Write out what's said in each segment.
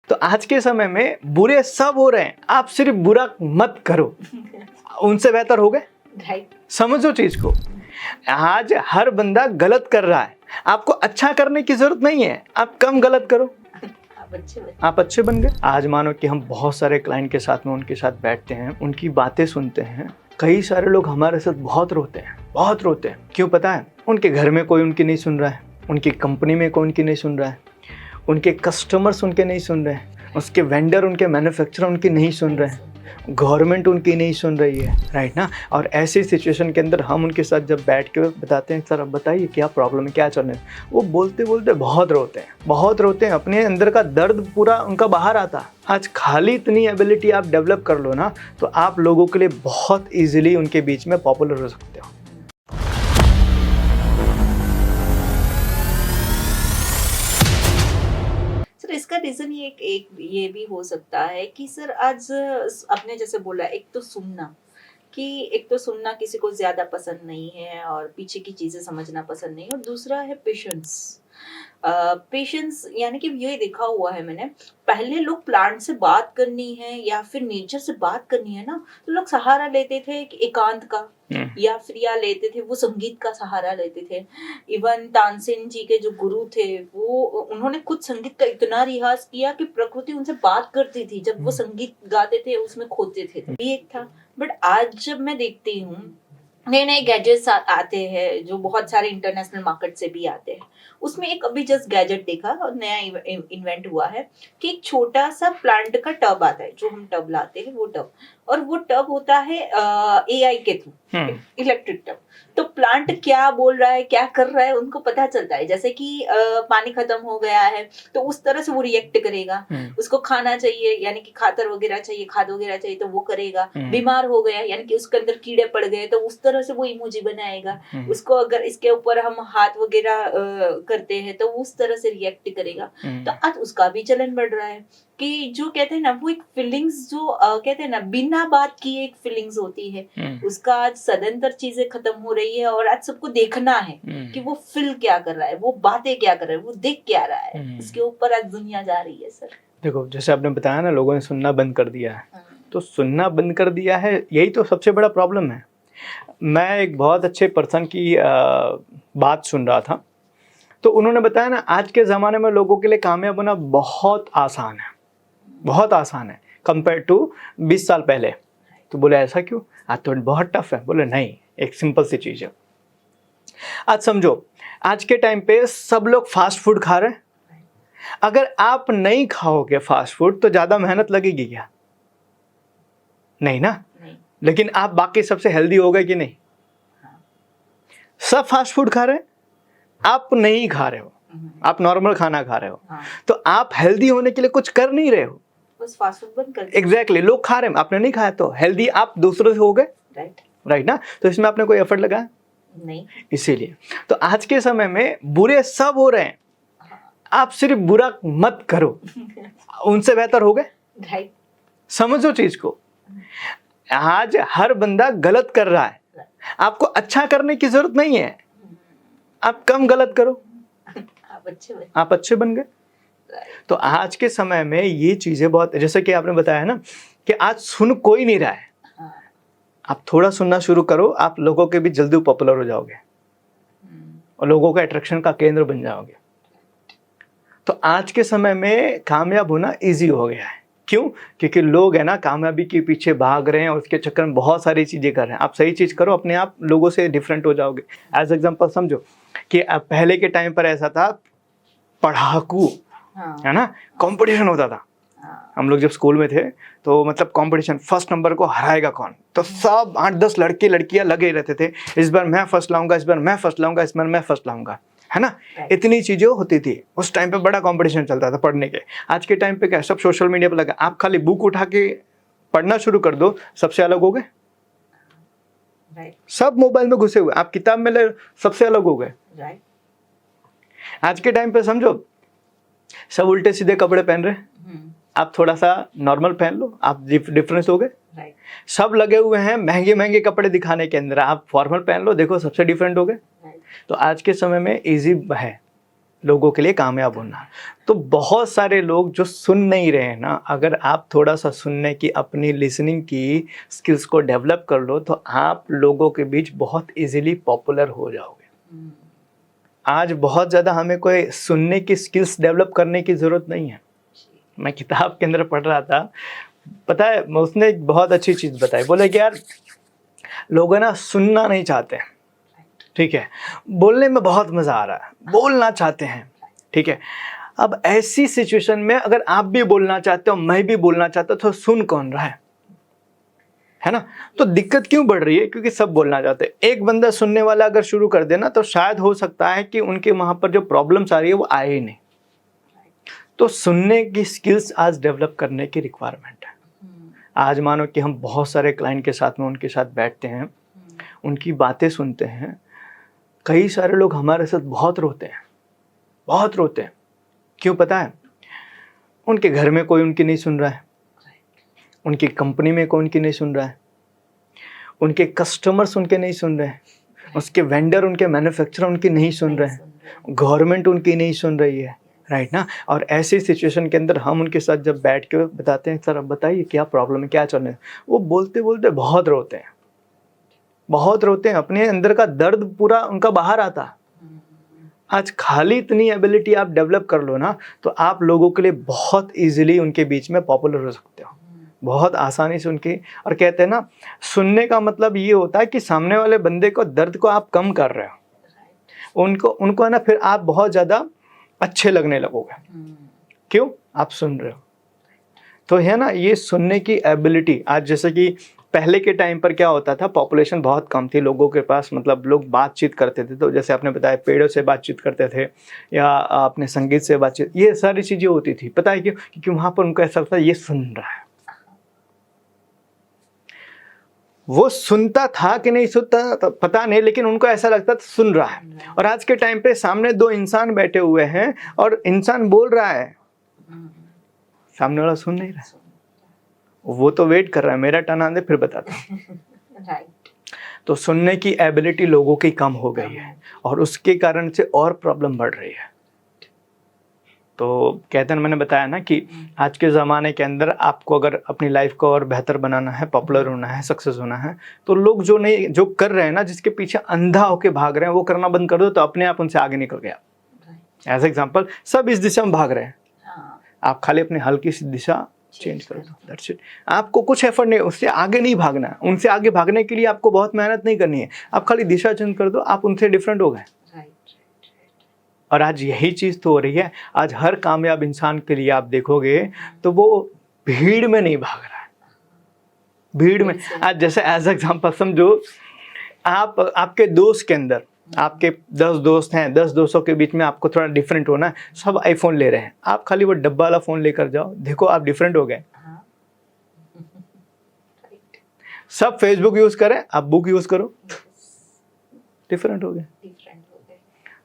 तो आज के समय में बुरे सब हो रहे हैं, आप सिर्फ बुरा मत करो, उनसे बेहतर हो गए। समझो चीज को, आज हर बंदा गलत कर रहा है, आपको अच्छा करने की जरूरत नहीं है, आप कम गलत करो, आप अच्छे बन गए। आज मानो कि हम बहुत सारे क्लाइंट के साथ में उनके साथ बैठते हैं, उनकी बातें सुनते हैं, कई सारे लोग हमारे साथ बहुत रोते हैं। क्यों पता है? उनके घर में कोई उनकी नहीं सुन रहा है, उनकी कंपनी में कोई उनकी नहीं सुन रहा है, उनके कस्टमर्स उनके नहीं सुन रहे हैं, उसके वेंडर उनके मैन्युफैक्चरर उनकी नहीं सुन रहे हैं, गवर्नमेंट उनकी नहीं सुन रही है, राइट ना। और ऐसी सिचुएशन के अंदर हम उनके साथ जब बैठ के बताते हैं सर अब बताइए क्या प्रॉब्लम है, क्या चल रहा है, वो बोलते बोलते बहुत रोते हैं, अपने अंदर का दर्द पूरा उनका बाहर आता है। आज खाली इतनी एबिलिटी आप डेवलप कर लो ना, तो आप लोगों के लिए बहुत ईजिली उनके बीच में पॉपुलर हो सकते हो। सर इसका रीजन ये भी हो सकता है कि सर आज आपने जैसे बोला, एक तो सुनना किसी को ज्यादा पसंद नहीं है और पीछे की चीजें समझना पसंद नहीं है, और दूसरा है पेशेंस। यानी कि ये देखा हुआ है मैंने, पहले लोग प्लांट से बात करनी है या फिर नेचर से बात करनी है ना, तो लोग सहारा लेते थे एकांत का, या फिर लेते थे वो संगीत का सहारा लेते थे। इवन तानसेन जी के जो गुरु थे, वो उन्होंने खुद संगीत का इतना रियाज किया कि प्रकृति उनसे बात करती थी जब वो संगीत गाते थे, उसमें खोते थे। ये एक था। बट आज जब मैं देखती हूँ नए नए गैजेट्स आते हैं, जो बहुत सारे इंटरनेशनल मार्केट से भी आते हैं, उसमें एक अभी जस्ट गैजेट देखा और नया इन्वेंट हुआ है कि एक छोटा सा प्लांट का टब आता है, जो हम टब लाते हैं वो टब, और वो टब होता है AI के थ्रू, इलेक्ट्रिक टब। तो प्लांट क्या बोल रहा है, क्या कर रहा है, उनको पता चलता है। जैसे कि पानी खत्म हो गया है तो उस तरह से वो रिएक्ट करेगा, उसको खाना चाहिए यानी कि खाद वगैरह चाहिए तो वो करेगा, बीमार हो गया यानी कि उसके अंदर कीड़े पड़ गए तो उस तरह से वो इमोजी बनाएगा, उसको अगर इसके ऊपर हम हाथ वगैरह करते हैं तो उस तरह से रिएक्ट करेगा। तो आज उसका भी चलन बढ़ रहा है कि जो कहते हैं ना, वो एक फीलिंग्स जो कहते हैं ना, बिना बात की एक फीलिंग्स होती है, उसका आज सदंतर चीजें खत्म हो रही है। और आज सबको देखना है कि वो फील क्या कर रहा है, वो बातें क्या कर रहा है, वो देख क्या रहा है, इसके ऊपर आज दुनिया जा रही है। सर देखो, जैसे आपने बताया ना, लोगों ने सुनना बंद कर दिया है, तो सुनना बंद कर दिया है, यही तो सबसे बड़ा प्रॉब्लम है। मैं एक बहुत अच्छे पर्सन की बात सुन रहा था, तो उन्होंने बताया ना, आज के ज़माने में लोगों के लिए कामयाब होना बहुत आसान है कंपेयर टू 20 साल पहले। तो बोले ऐसा क्यों, आज तो बहुत टफ है। बोले नहीं, एक सिंपल सी चीज़ है। आज समझो, आज के टाइम पे सब लोग फास्ट फूड खा रहे हैं। अगर आप नहीं खाओगे फास्ट फूड तो ज़्यादा मेहनत लगेगी क्या? नहीं ना। लेकिन आप बाकी सबसे हेल्दी हो गए कि नहीं? सब फास्ट फूड खा रहे हैं, आप नहीं खा रहे हो, आप नॉर्मल खाना खा रहे हो। तो आप हेल्दी होने के लिए कुछ कर नहीं रहे हो, बस फास्ट फूड बंद कर। एग्जैक्टली, लोग खा रहे हैं, आपने नहीं खाया, तो हेल्दी आप दूसरों से हो गए, राइट ना। तो इसमें आपने कोई एफर्ट लगाया नहीं, इसीलिए। तो आज के समय में बुरे सब हो रहे हैं, आप सिर्फ बुरा मत करो, उनसे बेहतर हो गए। समझो चीज को, आज हर बंदा गलत कर रहा है, आपको अच्छा करने की जरूरत नहीं है, आप कम गलत करो, आप अच्छे बन गए। तो आज के समय में ये चीजें बहुत, जैसे कि आपने बताया ना कि आज सुन कोई नहीं रहा है, आप थोड़ा सुनना शुरू करो, आप लोगों के भी जल्दी पॉपुलर हो जाओगे और लोगों का अट्रैक्शन का केंद्र बन जाओगे। तो आज के समय में कामयाब होना इजी हो गया है। क्यों? क्योंकि लोग है ना कामयाबी के पीछे भाग रहे हैं और उसके चक्कर में बहुत सारी चीज़ें कर रहे हैं। आप सही चीज़ करो, अपने आप लोगों से डिफरेंट हो जाओगे। एज एग्जांपल समझो कि पहले के टाइम पर ऐसा था, पढ़ाकू है ना, कंपटीशन होता था। हम लोग जब स्कूल में थे तो मतलब कंपटीशन, फर्स्ट नंबर को हराएगा कौन, तो सब 8-10 लड़के लड़कियां लगे रहते थे, इस बार मैं फर्स्ट लाऊंगा, इस बार मैं फर्स्ट लाऊंगा, इस बार मैं फर्स्ट लाऊंगा, है ना। इतनी चीजें होती थी उस टाइम पे, बड़ा कंपटीशन चलता था पढ़ने के। आज के टाइम पे क्या, सब सोशल मीडिया पे लगा, आप खाली बुक उठा के पढ़ना शुरू कर दो, सबसे अलग हो गए। सब मोबाइल में घुसे हुए, आप किताब में ले, सबसे अलग हो गए। आज के टाइम पे समझो, सब उल्टे सीधे कपड़े पहन रहे, आप थोड़ा सा नॉर्मल पहन लो, आप डिफरेंस हो गए। सब लगे हुए हैं महंगे महंगे कपड़े दिखाने के अंदर, आप फॉर्मल पहन लो, देखो सबसे डिफरेंट हो गए। तो आज के समय में इजी है, लोगों के लिए कामयाब होना। तो बहुत सारे लोग जो सुन नहीं रहे हैं ना, अगर आप थोड़ा सा सुनने की, अपनी लिसनिंग की स्किल्स को डेवलप कर लो तो आप लोगों के बीच बहुत इजीली पॉपुलर हो जाओगे। आज बहुत ज़्यादा हमें कोई सुनने की स्किल्स डेवलप करने की ज़रूरत नहीं है। मैं किताब के अंदर पढ़ रहा था, पता है उसने एक बहुत अच्छी चीज़ बताई। बोले कि यार लोग ना सुनना नहीं चाहते हैं, ठीक है, बोलने में बहुत मज़ा आ रहा है, बोलना चाहते हैं, ठीक है। अब ऐसी सिचुएशन में अगर आप भी बोलना चाहते हो, मैं भी बोलना चाहता हूं, तो सुन कौन रहा है ना? तो दिक्कत क्यों बढ़ रही है? क्योंकि सब बोलना चाहते हैं। एक बंदा सुनने वाला अगर शुरू कर देना तो शायद हो सकता है कि उनके वहां पर जो प्रॉब्लम्स आ रही है वो आए ही नहीं। तो सुनने की स्किल्स आज डेवलप करने की रिक्वायरमेंट है। आज मानो कि हम बहुत सारे क्लाइंट के साथ में उनके साथ बैठते हैं, उनकी बातें सुनते हैं। कई सारे लोग हमारे साथ बहुत रोते हैं, बहुत रोते हैं। क्यों पता है? उनके घर में कोई उनकी नहीं सुन रहा है, उनकी कंपनी में कोई उनकी नहीं सुन रहा है, उनके कस्टमर्स उनके नहीं सुन रहे हैं, उसके वेंडर, उनके मैन्युफैक्चरर उनकी नहीं सुन रहे हैं, गवर्नमेंट उनकी नहीं सुन रही है, राइट ना? और ऐसी सिचुएशन के अंदर हम उनके साथ जब बैठ के बताते हैं, सर अब बताइए क्या प्रॉब्लम है, क्या चल रहा है, वो बोलते बोलते बहुत रोते हैं, बहुत रोते हैं। अपने अंदर का दर्द पूरा उनका बाहर आता है। आज खाली इतनी एबिलिटी आप डेवलप कर लो ना, तो आप लोगों के लिए बहुत इजीली उनके बीच में पॉपुलर हो सकते हो, बहुत आसानी से उनकी। और कहते हैं ना, सुनने का मतलब ये होता है कि सामने वाले बंदे को दर्द को आप कम कर रहे हो, उनको ना फिर आप बहुत ज़्यादा अच्छे लगने लगोगे। क्यों? आप सुन रहे हो। तो है ना, ये सुनने की एबिलिटी। आज जैसे कि पहले के टाइम पर क्या होता था, पॉपुलेशन बहुत कम थी लोगों के पास, मतलब लोग बातचीत करते थे, तो जैसे आपने बताया पेड़ों से बातचीत करते थे या अपने संगीत से बातचीत, ये सारी चीज़ें होती थी। पता है क्यों? क्योंकि वहाँ पर उनको ऐसा लगता है ये सुन रहा है। वो सुनता था कि नहीं सुनता पता नहीं, लेकिन उनको ऐसा लगता था सुन रहा है। और आज के टाइम पे सामने दो इंसान बैठे हुए हैं और इंसान बोल रहा है, सामने वाला सुन नहीं रहा, वो तो वेट कर रहा है मेरा टर्न आने फिर बताता हूं। राइट। तो सुनने की एबिलिटी लोगों की कम हो गई है और उसके कारण से और प्रॉब्लम बढ़ रही है। तो कहते हैं, मैंने बताया ना कि आज के ज़माने के अंदर आपको अगर अपनी लाइफ को और बेहतर बनाना है, पॉपुलर होना है, सक्सेस होना है, तो लोग जो कर रहे हैं ना, जिसके पीछे अंधा होके भाग रहे हैं, वो करना बंद कर दो तो अपने आप उनसे आगे निकल गया। एज एग्जाम्पल, सब इस दिशा में भाग रहे हैं, आप खाली अपनी हल्की सी दिशा चेंज कर दो, दैट्स इट। आपको कुछ एफर्ट नहीं, उससे आगे नहीं भागना है। उनसे आगे भागने के लिए आपको बहुत मेहनत नहीं करनी है, आप खाली दिशा चेंज कर दो, आप उनसे डिफरेंट हो गए। और आज यही चीज़ तो हो रही है। आज हर कामयाब इंसान के लिए आप देखोगे तो वो भीड़ में नहीं भाग रहा है, भीड़ में। आज जैसे एज एग्जाम्पल समझो, आपके दोस्त के अंदर, आपके 10 दोस्त हैं, 10 दोस्तों के बीच में आपको थोड़ा डिफरेंट होना है। सब आईफोन ले रहे हैं, आप खाली वो डब्बा वाला फ़ोन लेकर जाओ, देखो आप डिफरेंट हो गए। सब फेसबुक यूज़ करें, आप बुक यूज़ करो, डिफरेंट हो गए।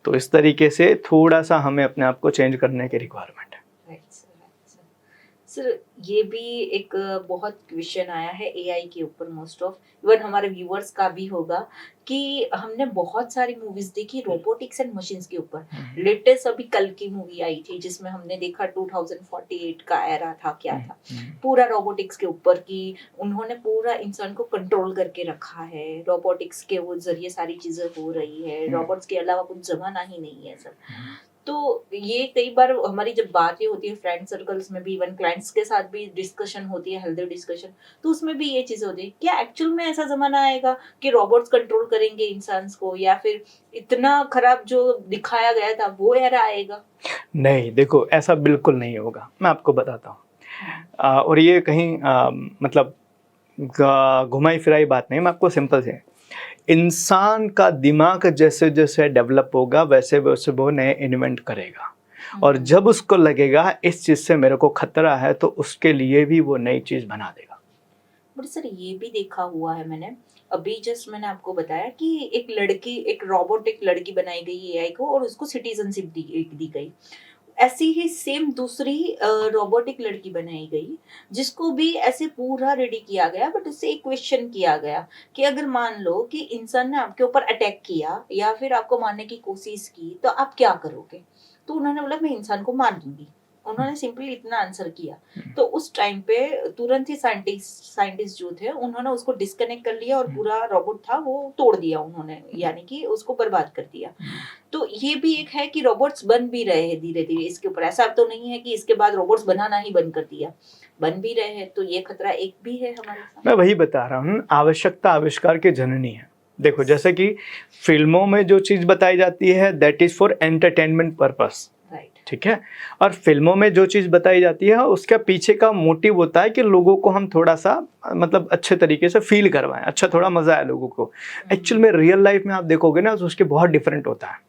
तो इस तरीके से थोड़ा सा हमें अपने आप को चेंज करने की रिक्वायरमेंट है। सर ये भी एक बहुत क्वेश्चन आया है एआई के ऊपर, मोस्ट ऑफ इवन हमारे व्यूअर्स का भी होगा कि हमने बहुत सारी मूवीज देखी रोबोटिक्स एंड मशीन्स के ऊपर। लेटेस्ट अभी कल की मूवी आई थी जिसमें हमने देखा 2048 का एरा था, क्या था, पूरा रोबोटिक्स के ऊपर कि उन्होंने पूरा इंसान को कंट्रोल करके रखा है, रोबोटिक्स के वो जरिए सारी चीजें हो रही है, रोबोट्स के अलावा कुछ जमाना ही नहीं है सर। तो ये कई बार हमारी जब बातें होती है फ्रेंड सर्कल्स में भी, इवन क्लाइंट्स के साथ भी डिस्कशन होती है, हेल्दी डिस्कशन, तो उसमें भी ये चीजें होती है, क्या एक्चुअल में ऐसा जमाना आएगा कि रोबोट्स कंट्रोल करेंगे इंसान को, या फिर इतना खराब जो दिखाया गया था वो एरा आएगा? नहीं, देखो ऐसा बिल्कुल नहीं होगा, मैं आपको बताता हूँ। और ये कहीं मतलब घुमाई फिराई बात नहीं, मैं आपको सिंपल से, इंसान का दिमाग जैसे जैसे डेवलप होगा वैसे वैसे वो नए इन्वेंट करेगा, और जब उसको लगेगा इस चीज़ से मेरे को खतरा है तो उसके लिए भी वो नई चीज़ बना देगा। बट सर ये भी देखा हुआ है मैंने, अभी जस्ट मैंने आपको बताया कि एक रोबोटिक लड़की बनाई गई एआई को और उसको सिटीजनशिप दी गई। ऐसी ही सेम दूसरी रोबोटिक लड़की बनाई गई जिसको भी ऐसे पूरा रेडी किया गया, बट उससे एक क्वेश्चन किया गया कि अगर मान लो कि इंसान ने आपके ऊपर अटैक किया या फिर आपको मारने की कोशिश की तो आप क्या करोगे? तो उन्होंने बोला मैं इंसान को मार दूंगी। उन्होंने सिंपली इतना आंसर किया। तो उस टाइम पे तुरंत ही साइंटिस्ट जो थे उन्होंने उसको डिस्कनेक्ट कर लिया और पूरा रोबोट था वो तोड़ दिया उन्होंने, यानी कि उसको बर्बाद कर दिया। तो ये भी एक है कि रोबोट्स बन भी रहे हैं धीरे धीरे इसके ऊपर, ऐसा तो नहीं है कि इसके बाद रोबोट्स बनाना ही बंद कर दिया, बन भी रहे हैं। तो ये खतरा एक भी है हमारे साथ। मैं वही बता रहा हूँ, आवश्यकता आविष्कार की जननी है। देखो जैसे कि फिल्मों में जो चीज़ बताई जाती है that is for entertainment purpose, ठीक है, और फिल्मों में जो चीज़ बताई जाती है उसका पीछे का मोटिव होता है कि लोगों को हम थोड़ा सा मतलब अच्छे तरीके से फील करवाएं, अच्छा थोड़ा मज़ा आए लोगों को। एक्चुअल में रियल लाइफ में आप देखोगे ना तो उसके बहुत डिफरेंट होता है,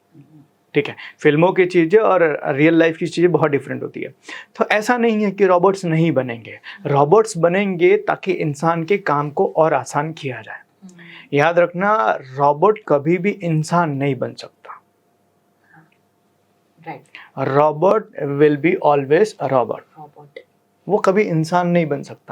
ठीक है, फिल्मों की चीज़ें और रियल लाइफ की चीज़ें बहुत डिफरेंट होती है। तो ऐसा नहीं है कि रोबोट्स नहीं बनेंगे, रोबोट्स बनेंगे ताकि इंसान के काम को और आसान किया जाए। याद रखना, रोबोट कभी भी इंसान नहीं बन सकता। Robot will be always a robot, वो कभी इंसान नहीं बन सकता।